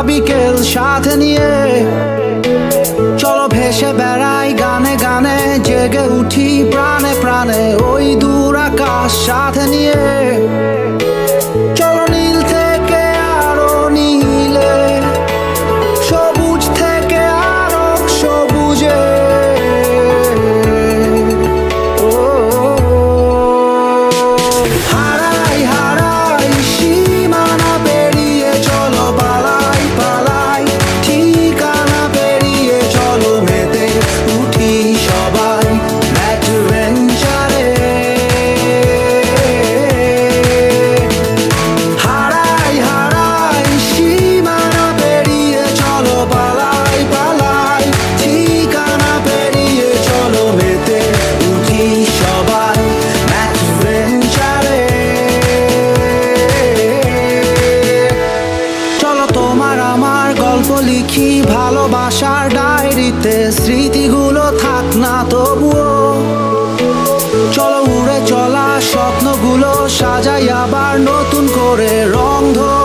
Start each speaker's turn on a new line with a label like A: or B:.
A: বিকেল সাথে নিয়ে। চলো ভেসে বেড়াই গানে গানে, জেগে উঠি প্রাণে প্রাণে ওই দূর আকাশ সাথে নিয়ে। চলো নীল থেকে আরো নীলে, সবুজ থেকে আরো সবুজে। হারাই হারাই সীমানা পেরিয়ে, চলো পালাই পালাই ঠিকানা পেরিয়ে। চলো মেতে উঠি সবাই অ্যাডভেঞ্চারে। হারাই হারাই সীমানা পেরিয়ে, চলো পালাই পালাই ঠিকানা পেরিয়ে। চলো মেতে উঠি সবাই অ্যাডভেঞ্চারে। চলো তোমার আমার গল্প লিখি ভালোবাসার ডায়েরিতে, স্মৃতিগুলো থাক না তবুও। চলো উড়ে চলা স্বপ্নগুলো সাজাই আবার নতুন করে, রং ধরে